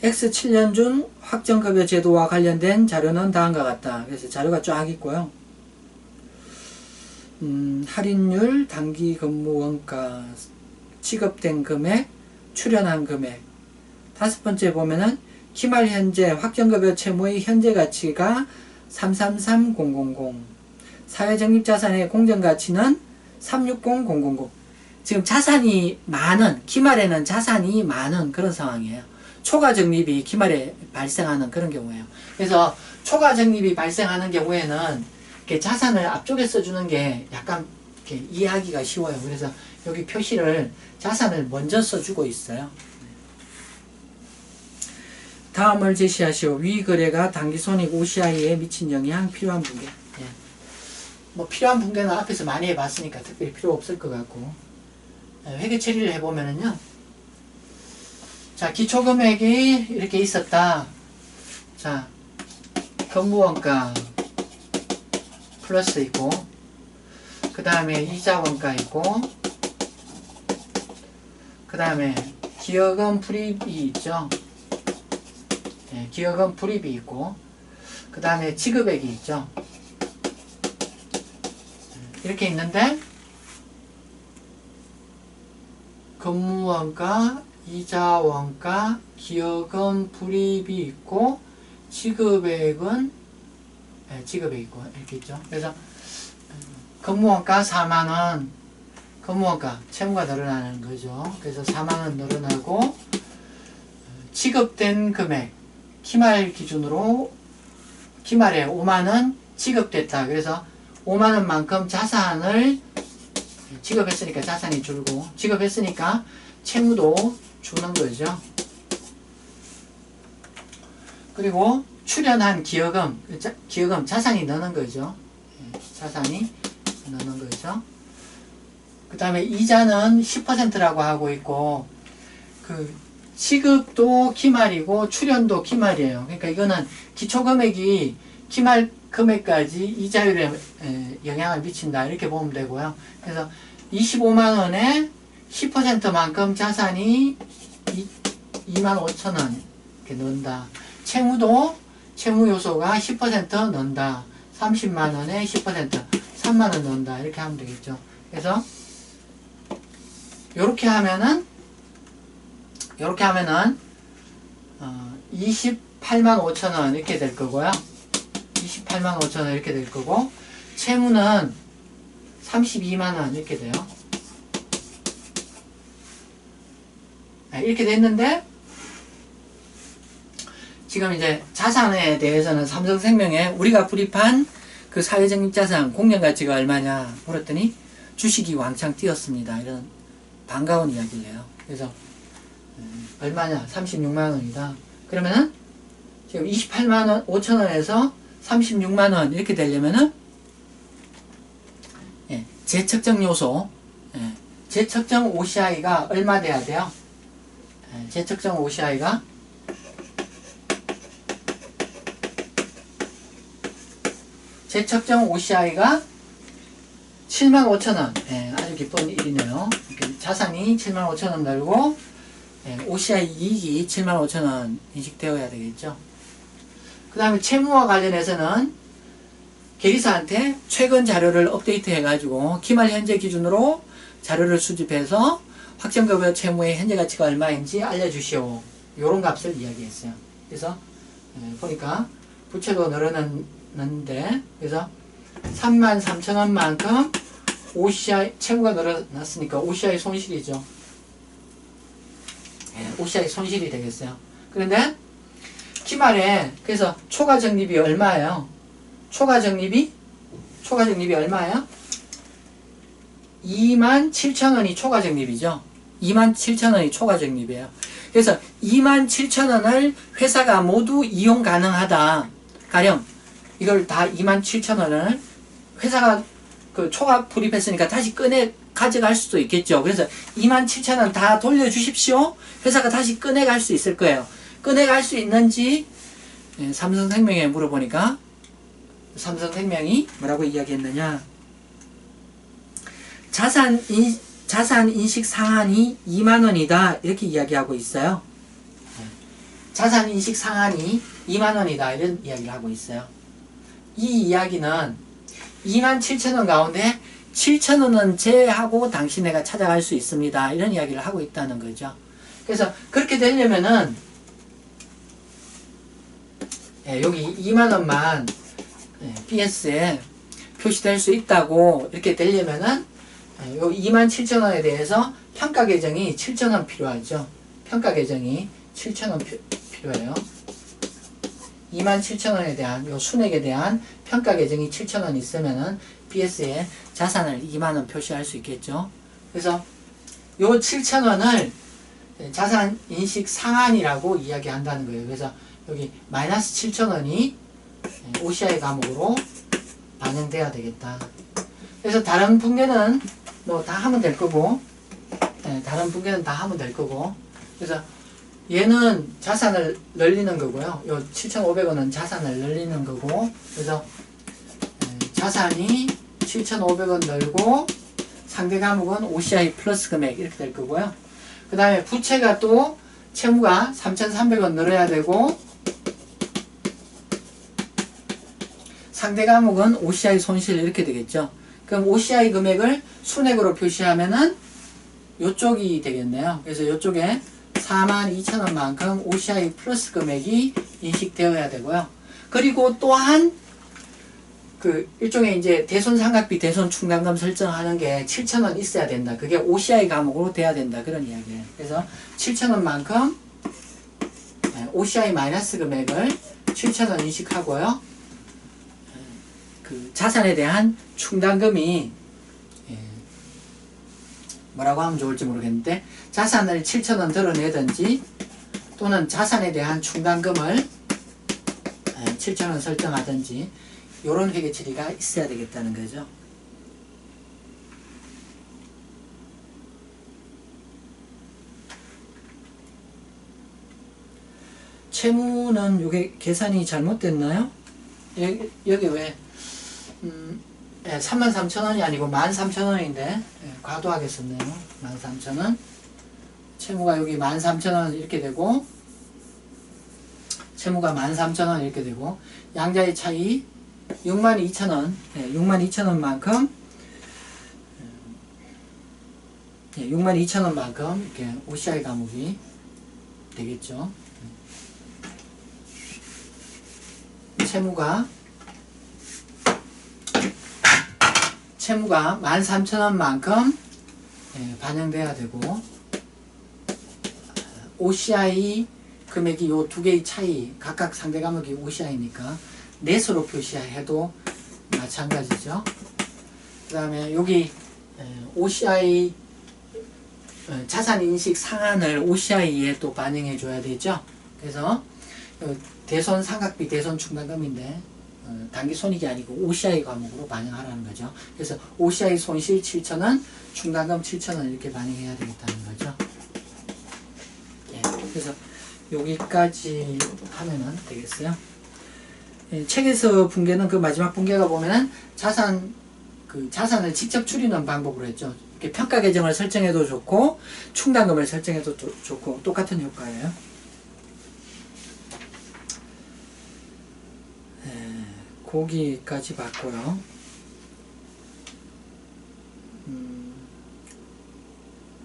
X7년 중 확정급여 제도와 관련된 자료는 다음과 같다. 그래서 자료가 쫙 있고요. 할인율, 단기 근무 원가, 지급된 금액, 출연한 금액. 다섯 번째 보면은 기말 현재 확정급여 채무의 현재 가치가 333000, 사회적립자산의 공정가치는 360000. 지금 자산이 많은, 기말에는 자산이 많은 그런 상황이에요. 초과적립이 기말에 발생하는 그런 경우예요. 그래서 초과적립이 발생하는 경우에는 이렇게 자산을 앞쪽에 써주는 게 약간 이렇게 이해하기가 쉬워요. 그래서 여기 표시를 자산을 먼저 써주고 있어요. 다음을 제시하시오. 위 거래가 단기손익 OCI에 미친 영향, 필요한 분괴. 뭐 필요한 분괴는 앞에서 많이 해봤으니까 특별히 필요 없을 것 같고. 회계 처리를 해보면은요. 자, 기초금액이 이렇게 있었다. 자, 근무원가 플러스 있고, 그 다음에 이자원가 있고, 그 다음에 기여금 불입이 있죠. 네, 기여금 불입이 있고, 그 다음에 지급액이 있죠. 이렇게 있는데, 근무원가, 이자원가, 기여금 불입이 있고, 지급액은 지급액 있고 이렇게 있죠. 그래서 근무원가 4만원, 근무원가 채무가 늘어나는 거죠. 그래서 4만원 늘어나고, 지급된 금액 기말 기준으로 기말에 5만원 지급됐다. 그래서 5만원만큼 자산을 지급했으니까 자산이 줄고, 지급했으니까 채무도 주는 거죠. 그리고 출연한 기여금, 기여금 자산이 느는 거죠. 자산이 느는 거죠. 그 다음에 이자는 10%라고 하고 있고, 그 지급도 기말이고 출연도 기말이에요. 그러니까 이거는 기초금액이 기말 금액까지 이자율에 영향을 미친다 이렇게 보면 되고요. 그래서 25만원에 10%만큼 자산이 25,000원 이렇게 넣는다. 채무도 채무 요소가 10% 넣는다. 30만원에 10% 3만원 넣는다. 이렇게 하면 되겠죠. 그래서 요렇게 하면은 28만 5천원 이렇게 될 거고요. 28만 5천원 이렇게 될 거고, 채무는 32만원 이렇게 돼요. 이렇게 됐는데, 지금 이제 자산에 대해서는 삼성생명에 우리가 불입한 그 사회적립자산 공정가치가 얼마냐 물었더니 주식이 왕창 뛰었습니다. 이런 반가운 이야기를 해요. 그래서 얼마냐? 36만원이다. 그러면은 지금 28만 5천원에서 36만원 이렇게 되려면은 재측정 요소, 재측정 OCI가 얼마 돼야 돼요? 재측정 OCI가 재측정 OCI가 75,000원. 아주 기쁜 일이네요. 자산이 75,000원 늘고 OCI 이익이 75,000원 인식되어야 되겠죠. 그 다음에 채무와 관련해서는 계리사한테 최근 자료를 업데이트 해가지고 기말 현재 기준으로 자료를 수집해서 확정급여 채무의 현재 가치가 얼마인지 알려주시오. 요런 값을 이야기했어요. 그래서 보니까 부채도 늘어났는데, 그래서 33,000원만큼 OCI 채무가 늘어났으니까 OCI 손실이죠. OCI 손실이 되겠어요. 그런데 기말에 그래서 초과적립이 얼마예요? 초과적립이 얼마예요? 27,000원이 초과적립이죠. 27,000원이 초과적립이에요. 그래서 27,000원을 회사가 모두 이용 가능하다. 가령 이걸 다 27,000원을 회사가 그 초과 불입했으니까 다시 꺼내 가져갈 수도 있겠죠. 그래서 27,000원 다 돌려주십시오. 회사가 다시 꺼내갈 수 있을 거예요. 꺼내갈 수 있는지 삼성생명에 물어보니까 삼성생명이 뭐라고 이야기했느냐. 자산 인식 상한이 2만원이다. 이렇게 이야기하고 있어요. 자산 인식 상한이 2만원이다. 이런 이야기를 하고 있어요. 이 이야기는 27,000원 가운데 7,000원은 제외하고 당신네가 찾아갈 수 있습니다. 이런 이야기를 하고 있다는 거죠. 그래서 그렇게 되려면은 여기 2만원만 BS에 표시될 수 있다고 이렇게 되려면은 요 27,000원에 대해서 평가 계정이 7,000원 필요하죠. 평가 계정이 7,000원 필요해요. 27,000원에 대한 요 순액에 대한 평가 계정이 7,000원 있으면은 BS에 자산을 2만원 표시할 수 있겠죠. 그래서 요 7,000원을 자산 인식 상한이라고 이야기한다는 거예요. 그래서 여기 마이너스 7,000원이 OCI 과목으로 반영돼야 되겠다. 그래서 다른 분계는 뭐 다 하면 될 거고, 다른 분계는 다 하면 될 거고. 그래서 얘는 자산을 늘리는 거고요. 요 7,500원은 자산을 늘리는 거고. 그래서 자산이 7,500원 늘고 상대 과목은 OCI 플러스 금액 이렇게 될 거고요. 그 다음에 부채가 또 채무가 3,300원 늘어야 되고 상대 과목은 OCI 손실 이렇게 되겠죠. 그럼 OCI 금액을 순액으로 표시하면은 요쪽이 되겠네요. 그래서 요쪽에 42,000원만큼 OCI 플러스 금액이 인식되어야 되고요. 그리고 또한 그 일종의 이제 대손 상각비, 대손 충당금 설정하는 게 7,000원 있어야 된다. 그게 OCI 과목으로 돼야 된다. 그런 이야기예요. 그래서 7,000원만큼 OCI 마이너스 금액을 7,000원 인식하고요. 그 자산에 대한 충당금이 뭐라고 하면 좋을지 모르겠는데 자산을 7,000원 드러내든지 또는 자산에 대한 충당금을 7,000원 설정하든지 이런 회계 처리가 있어야 되겠다는 거죠. 채무는 이게 계산이 잘못됐나요? 여기 왜 33,000원이 아니고 13,000원인데 과도하게 썼네요. 13,000원. 채무가 여기 13,000원 이렇게 되고 채무가 13,000원 이렇게 되고 양자의 차이 62,000원 62,000원만큼 62,000원만큼 이렇게 OCI 과목이 되겠죠. 채무가 13,000원만큼 반영돼야 되고 OCI 금액이 요 두 개의 차이 각각 상대 과목이 OCI니까 넷으로 표시해도 마찬가지죠. 그 다음에 여기 OCI 자산인식 상한을 OCI에 또 반영해 줘야 되죠. 그래서 대손 상각비, 대손 충당금인데 단기 손익이 아니고 OCI 과목으로 반영하라는 거죠. 그래서 OCI 손실 7,000원, 충당금 7,000원 이렇게 반영해야 되겠다는 거죠. 그래서 여기까지 하면은 되겠어요. 책에서 분계는 그 마지막 분계가 보면은 자산을 직접 줄이는 방법으로 했죠. 이렇게 평가 계정을 설정해도 좋고 충당금을 설정해도 좋고 똑같은 효과예요. 거기까지 봤고요.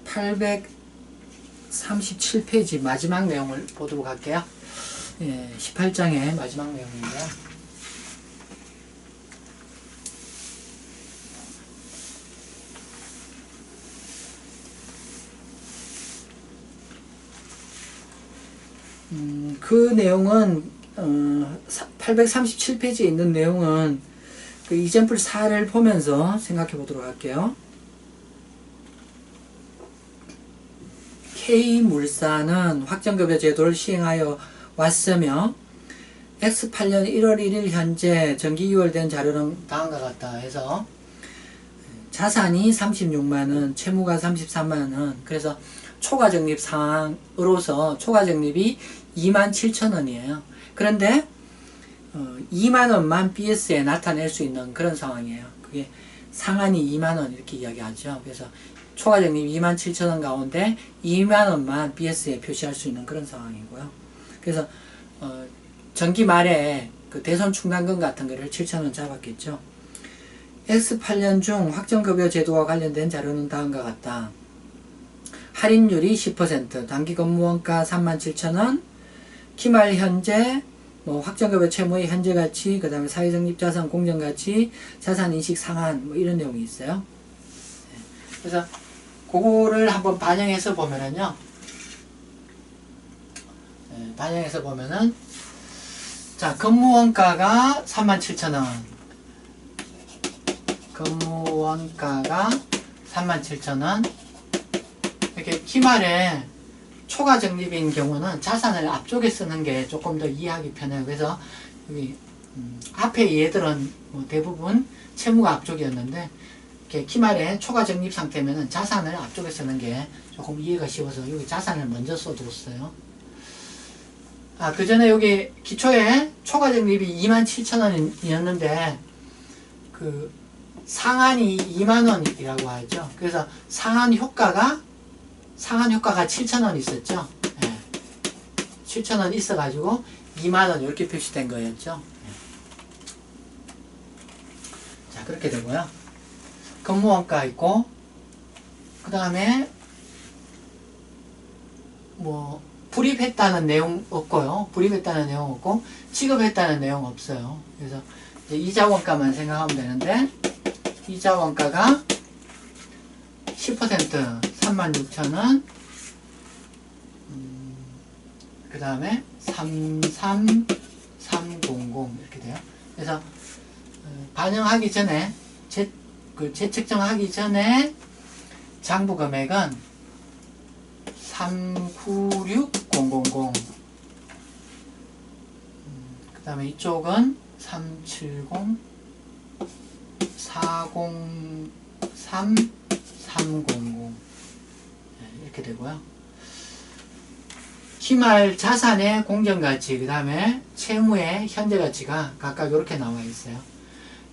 837페이지 마지막 내용을 보도록 할게요. 18장의 마지막 내용인데요. 그 내용은 837페이지에 있는 내용은 그 이젠플 4를 보면서 생각해 보도록 할게요. K물산은 확정급여 제도를 시행하여 왔으며 X8년 1월 1일 현재 정기 유월된 자료는 다음과 같다 해서 자산이 36만원, 채무가 33만원, 그래서 초과적립 상황으로서 초과적립이 27,000원이에요. 그런데 2만원만 BS에 나타낼 수 있는 그런 상황이에요. 그게 상한이 2만원 이렇게 이야기하죠. 그래서 초과적립 27,000원 가운데 2만원만 BS에 표시할 수 있는 그런 상황이고요. 그래서 전기 말에 그 대손 충당금 같은 거를 7,000원 잡았겠죠. X8년 중 확정급여 제도와 관련된 자료는 다음과 같다. 할인율이 10%, 단기 근무원가 37,000원, 기말 현재 확정급여 채무의 현재 가치, 그 다음에 사회적립 자산 공정 가치, 자산 인식 상한 이런 내용이 있어요. 그래서 그거를 한번 반영해서 보면은요. 반영해서 보면은 자, 근무원가가 37,000원. 근무원가가 37,000원. 이렇게 기말에 초과 적립인 경우는 자산을 앞쪽에 쓰는 게 조금 더 이해하기 편해요. 그래서 여기 앞에 얘들은 대부분 채무가 앞쪽이었는데 이렇게 기말에 초과 적립 상태면은 자산을 앞쪽에 쓰는 게 조금 이해가 쉬워서 여기 자산을 먼저 써뒀어요. 그 전에 여기 기초에 초과 적립이 27,000원이었는데 그 상한이 2만원이라고 하죠. 그래서 상한 효과가 7,000원 있었죠. 예. 7,000원 있어가지고 2만원 이렇게 표시된 거였죠. 예. 자, 그렇게 되고요. 근무원가 있고, 그 다음에 뭐 불입했다는 내용 없고요. 불입했다는 내용 없고 지급했다는 내용 없어요. 그래서 이제 이자원가만 생각하면 되는데, 이자원가가 10% 36,000원, 그 다음에 33300 이렇게 돼요. 그래서 반영하기 전에 재측정하기 전에 장부 금액은 396000, 그 다음에 이쪽은 370 403 300 이렇게 되고요. 기말 자산의 공정가치, 그 다음에 채무의 현재가치가 각각 이렇게 나와 있어요.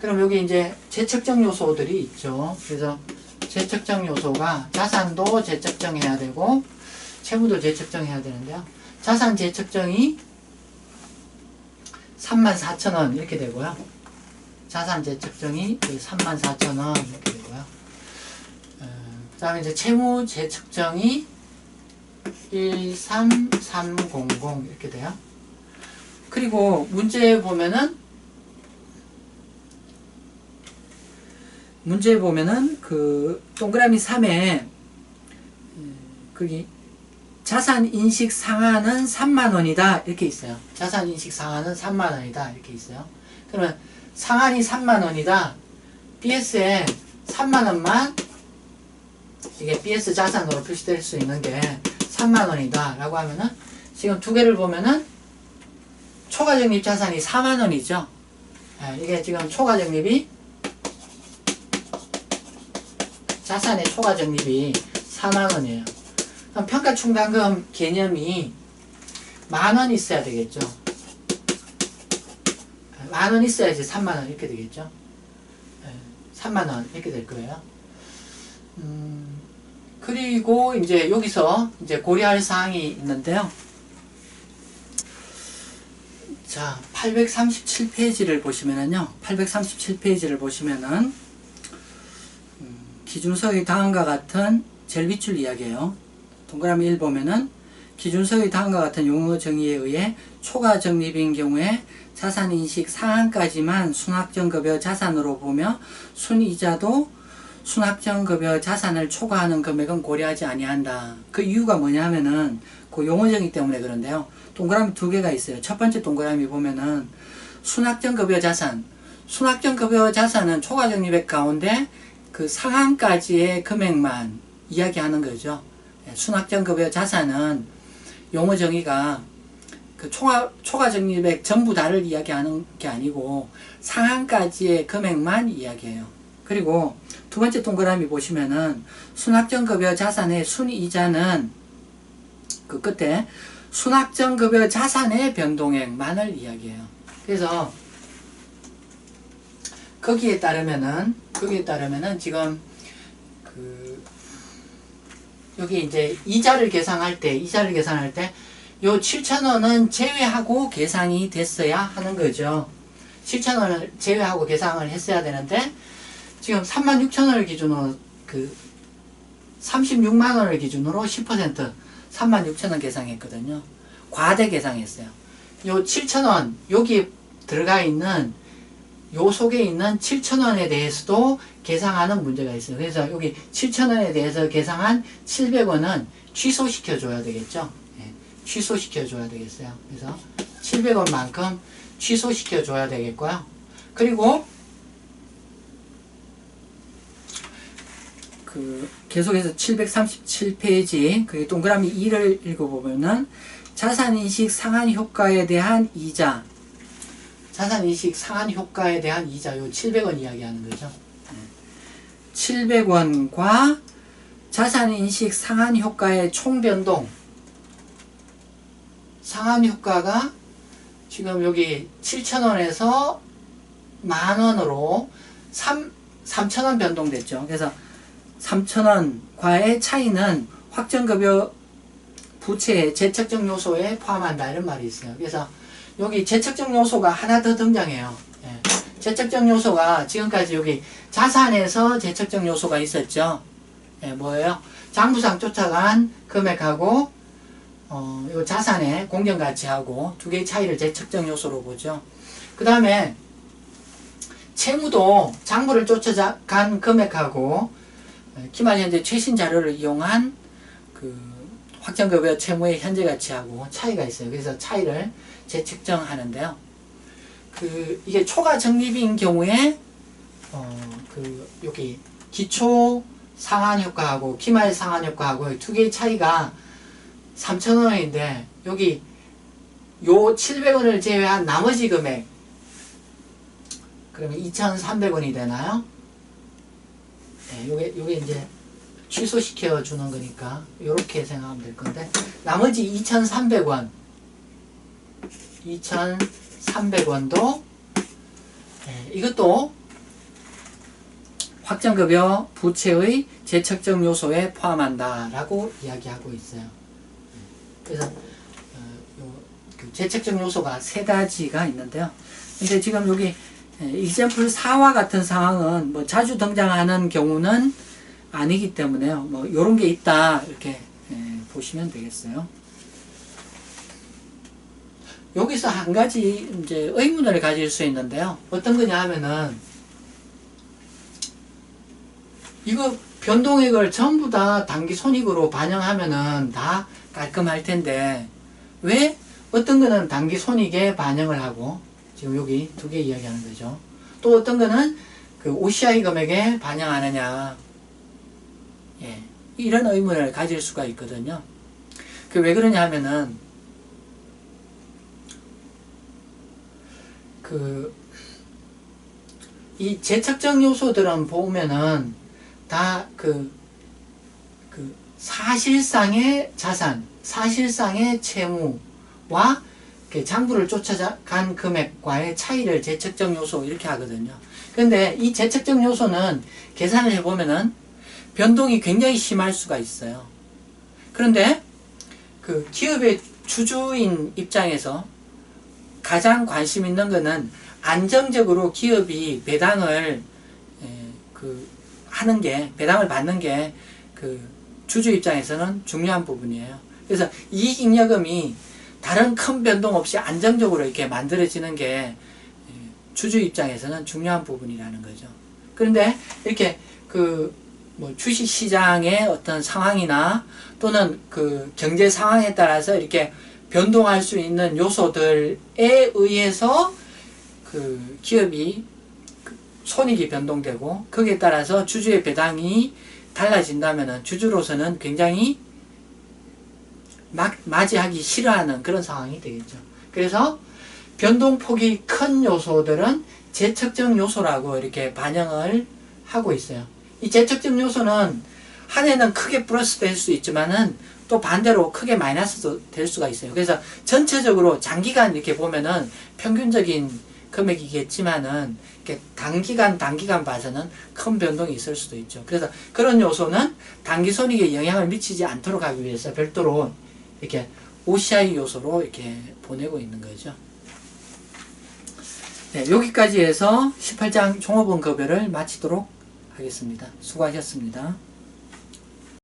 그럼 여기 이제 재측정 요소들이 있죠. 그래서 재측정 요소가 자산도 재측정해야 되고 채무도 재측정해야 되는데요. 자산 재측정이 34,000원 이렇게 되고요. 자산 재측정이 34,000원 이렇게 되고요. 그 다음에 이제 채무 재측정이 13300 이렇게 돼요. 그리고 문제에 보면은 그 동그라미 3에 거기 자산 인식 상한은 3만원이다 이렇게 있어요. 자산 인식 상한은 3만원이다 이렇게 있어요. 그러면 상한이 3만원이다. BS에 3만원만 이게 BS 자산으로 표시될 수 있는 게 3만원이다 라고 하면은 지금 두 개를 보면은 초과적립 자산이 4만원이죠. 이게 지금 초과적립이 자산의 초과적립이 4만원이에요. 그럼 평가충당금 개념이 만원 있어야 되겠죠. 만원 있어야지 3만원 이렇게 되겠죠. 3만원 이렇게 될 거예요. 그리고 이제 여기서 이제 고려할 사항이 있는데요. 자, 837페이지를 보시면은요. 837페이지를 보시면은 기준서의 다음과 같은 제일 밑줄 이야기예요. 동그라미 1 보면은 기준서의 다음과 같은 용어 정의에 의해 초과 적립인 경우에 자산인식 상한까지만 순학정급여 자산으로 보며 순이자도 순학정급여 자산을 초과하는 금액은 고려하지 아니한다. 그 이유가 뭐냐면은 그 용어 정의 때문에 그런데요. 동그라미 두 개가 있어요. 첫 번째 동그라미 보면은 순학정급여 자산, 순학정급여 자산은 초과 적립액 가운데 그 상한까지의 금액만 이야기하는 거죠. 순학정급여 자산은 용어 정의가 그 초과 적립액 전부 다를 이야기하는 게 아니고 상한까지의 금액만 이야기해요. 그리고 두 번째 동그라미 보시면은 순학정급여 자산의 순이자는 그 끝에 순학정급여 자산의 변동액만을 이야기해요. 그래서 거기에 따르면은 지금 그 여기 이제 이자를 계산할 때 요 7,000원은 제외하고 계산이 됐어야 하는 거죠. 7,000원을 제외하고 계산을 했어야 되는데 지금 36,000원을 기준으로 그 36만원을 기준으로 10% 36,000원 계산했거든요. 과대 계산했어요. 요 7,000원 여기 들어가 있는 요 속에 있는 7,000원에 대해서도 계상하는 문제가 있어요. 그래서 여기 7,000원에 대해서 계상한 700원은 취소시켜 줘야 되겠죠. 예, 취소시켜 줘야 되겠어요. 그래서 700원만큼 취소시켜 줘야 되겠고요. 그리고 그 계속해서 737페이지 그 동그라미 2를 읽어보면은 자산인식 상한 효과에 대한 이자, 자산인식 상한 효과에 대한 이자, 요 700원 이야기하는 거죠. 700원과 자산인식 상한효과의 총변동, 상한효과가 지금 여기 7,000원에서 만원으로 3,000원 변동됐죠. 그래서 3,000원과의 차이는 확정급여 부채의 재척정 요소에 포함한다, 이런 말이 있어요. 그래서 여기 재척정 요소가 하나 더 등장해요. 예. 재척정 요소가 지금까지 여기 자산에서 재척정 요소가 있었죠. 예, 뭐예요? 장부상 쫓아간 금액하고 요 자산의 공정가치하고 두 개의 차이를 재척정 요소로 보죠. 그 다음에 채무도 장부를 쫓아간 금액하고 기말 현재 최신 자료를 이용한 그 확정급여 채무의 현재 가치하고 차이가 있어요. 그래서 차이를 재측정하는데요. 이게 초과 적립인 경우에 여기 기초 상한효과하고 기말 상한효과하고 두 개의 차이가 3,000원인데 여기 요 700원을 제외한 나머지 금액, 그러면 2,300원이 되나요? 네, 요게 이제 취소시켜 주는 거니까 요렇게 생각하면 될 건데, 나머지 2,300원 2,300원도 이것도 확정급여 부채의 재척정 요소에 포함한다 라고 이야기하고 있어요. 그래서 그 재척정 요소가 세 가지가 있는데요. 근데 지금 여기 example 4와 같은 상황은 뭐 자주 등장하는 경우는 아니기 때문에요. 뭐 요런 게 있다 이렇게 보시면 되겠어요. 여기서 한 가지 이제 의문을 가질 수 있는데요. 어떤 거냐 하면은 이거 변동액을 전부 다 당기손익으로 반영하면은 다 깔끔할 텐데 왜 어떤 거는 당기손익에 반영을 하고, 지금 여기 두 개 이야기하는 거죠. 또 어떤 거는 그 OCI 금액에 반영하느냐, 예, 이런 의문을 가질 수가 있거든요. 그 왜 그러냐 하면은 이 재척정 요소들은 보면은 다 사실상의 자산, 사실상의 채무와 장부를 쫓아간 금액과의 차이를 재척정 요소 이렇게 하거든요. 그런데 이 재척정 요소는 계산을 해보면은 변동이 굉장히 심할 수가 있어요. 그런데 그 기업의 주주인 입장에서 가장 관심 있는 거는 안정적으로 기업이 배당을 하는 게, 배당을 받는 게 그 주주 입장에서는 중요한 부분이에요. 그래서 이익잉여금이 다른 큰 변동 없이 안정적으로 이렇게 만들어지는 게 주주 입장에서는 중요한 부분이라는 거죠. 그런데 이렇게 뭐 주식시장의 어떤 상황이나 또는 그 경제 상황에 따라서 이렇게 변동할 수 있는 요소들에 의해서 그 기업이 손익이 변동되고 거기에 따라서 주주의 배당이 달라진다면 주주로서는 굉장히 맞이하기 싫어하는 그런 상황이 되겠죠. 그래서 변동폭이 큰 요소들은 재척정 요소라고 이렇게 반영을 하고 있어요. 이 재척정 요소는 한 해는 크게 플러스 될 수 있지만은 또 반대로 크게 마이너스도 될 수가 있어요. 그래서 전체적으로 장기간 이렇게 보면은 평균적인 금액이겠지만은 이렇게 단기간 봐서는 큰 변동이 있을 수도 있죠. 그래서 그런 요소는 단기 손익에 영향을 미치지 않도록 하기 위해서 별도로 이렇게 OCI 요소로 이렇게 보내고 있는 거죠. 네, 여기까지 해서 18장 종업원급여를 마치도록 하겠습니다. 수고하셨습니다.